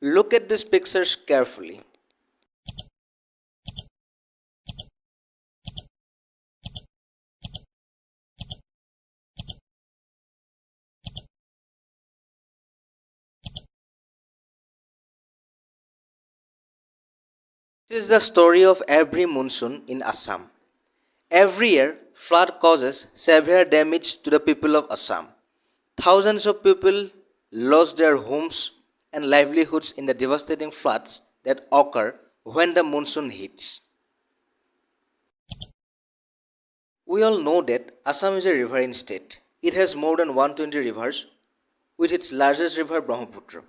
Look at these pictures carefully. This is the story of every monsoon in Assam. Every year, flood causes severe damage to the people of Assam. Thousands of people lost their homes and livelihoods in the devastating floods that occur when the monsoon hits. We all know that Assam is a riverine state. It has more than 120 rivers, with its largest river Brahmaputra.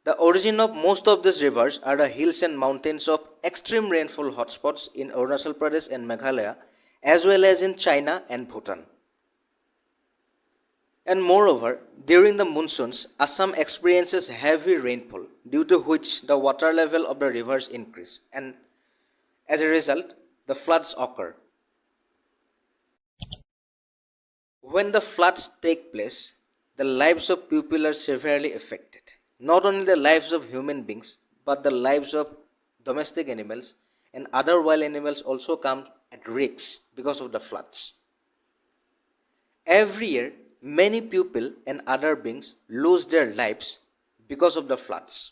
The origin of most of these rivers are the hills and mountains of extreme rainfall hotspots in Arunachal Pradesh and Meghalaya, as well as in China and Bhutan. And moreover, during the monsoons, Assam experiences heavy rainfall, due to which the water level of the rivers increase, and as a result, the floods occur. When the floods take place, the lives of people are severely affected. Not only the lives of human beings, but the lives of domestic animals and other wild animals also come at risk because of the floods. Every year, many people and other beings lose their lives because of the floods.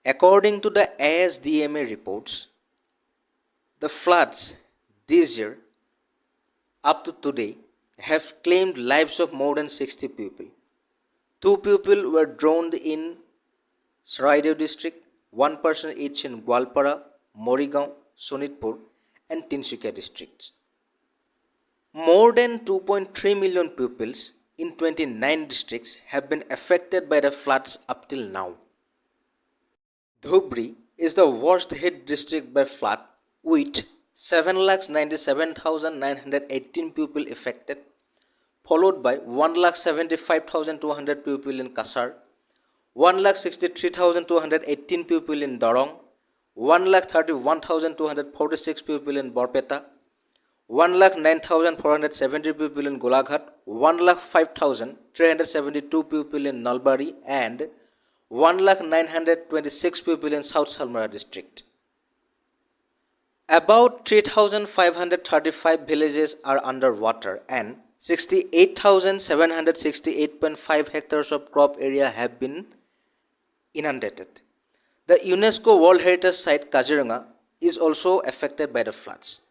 According to the ASDMA reports, the floods this year up to today have claimed lives of more than 60 people. 2 people were drowned in Saraideo district, 1 person each in Gwalpara, Morigaon, Sonitpur and Tinsukia districts. More than 2.3 million pupils in 29 districts have been affected by the floods up till now. Dhubri is the worst hit district by flood with 7,97,918 people affected, followed by 1,75,200 people in Kasar, 1,63,218 people in Dorong, 1,31,246 people in Borpeta, 1,09,470 people in Golaghat, 1,05,372 people in Nalbari, and 1,926 people in South Salmara district. About 3,535 villages are underwater and 68,768.5 hectares of crop area have been inundated. The UNESCO World Heritage Site Kaziranga is also affected by the floods.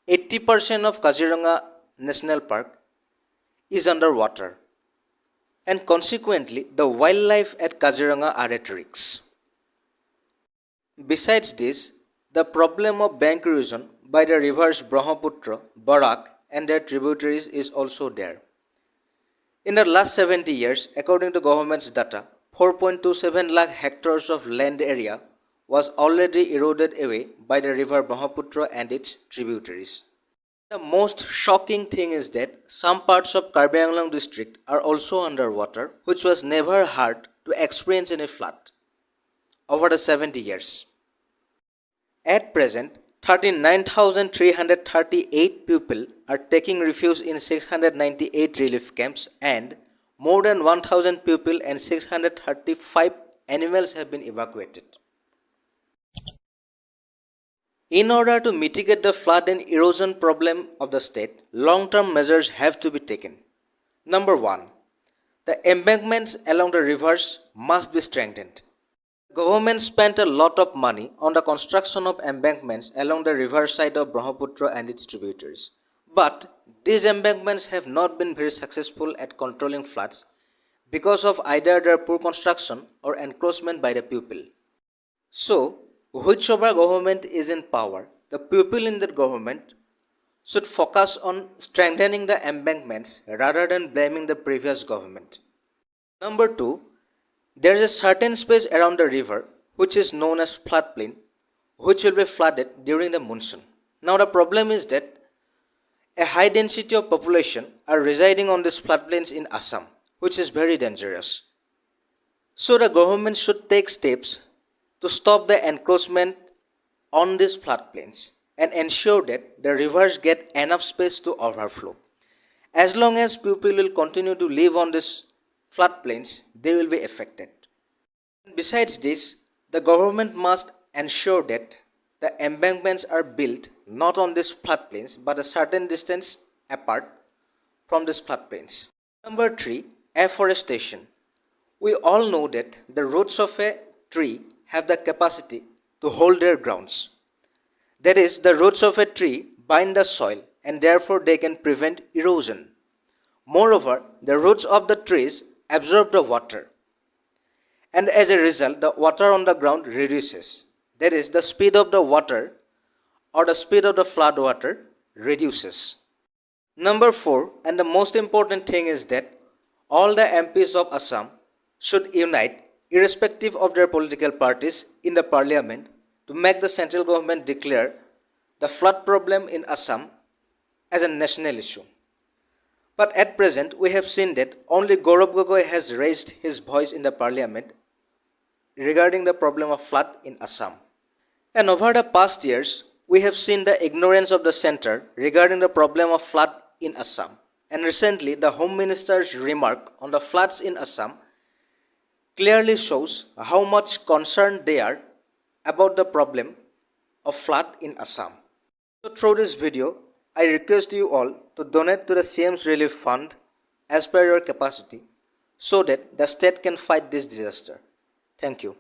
80% of Kaziranga National Park is underwater, and consequently the wildlife at Kaziranga are at risk. Besides this, the problem of bank erosion by the rivers Brahmaputra, Barak and their tributaries is also there. In the last 70 years, according to government's data, 4.27 lakh hectares of land area was already eroded away by the river Brahmaputra and its tributaries. The most shocking thing is that some parts of Karbi Anglong district are also underwater, which was never heard to experience any flood over the 70 years. At present, 39,338 people are taking refuge in 698 relief camps, and more than 1,000 people and 635 animals have been evacuated. In order to mitigate the flood and erosion problem of the state, long-term measures have to be taken. Number 1. The embankments along the rivers must be strengthened. Government spent a lot of money on the construction of embankments along the riverside of Brahmaputra and its tributaries. But these embankments have not been very successful at controlling floods because of either their poor construction or encroachment by the people. So, whichever government is in power, the people in that government should focus on strengthening the embankments rather than blaming the previous government. Number 2. There is a certain space around the river which is known as floodplain, which will be flooded during the monsoon. Now the problem is that a high density of population are residing on these floodplains in Assam, which is very dangerous. So the government should take steps to stop the encroachment on these floodplains and ensure that the rivers get enough space to overflow. As long as people will continue to live on these floodplains, they will be affected. Besides this, the government must ensure that the embankments are built not on these floodplains but a certain distance apart from these floodplains. Number 3. Afforestation. We all know that the roots of a tree have the capacity to hold their grounds. That is, the roots of a tree bind the soil and therefore they can prevent erosion. Moreover, the roots of the trees absorb the water, and as a result, the water on the ground reduces. That is, the speed of the water or the speed of the flood water reduces. Number 4, and the most important thing is that all the MPs of Assam should unite, irrespective of their political parties, in the parliament to make the central government declare the flood problem in Assam as a national issue. But at present, we have seen that only Gaurav Gogoi has raised his voice in the parliament regarding the problem of flood in Assam. And over the past years, we have seen the ignorance of the center regarding the problem of flood in Assam. And recently, the Home Minister's remark on the floods in Assam clearly shows how much concerned they are about the problem of flood in Assam. So through this video, I request you all to donate to the CM's Relief Fund as per your capacity so that the state can fight this disaster. Thank you.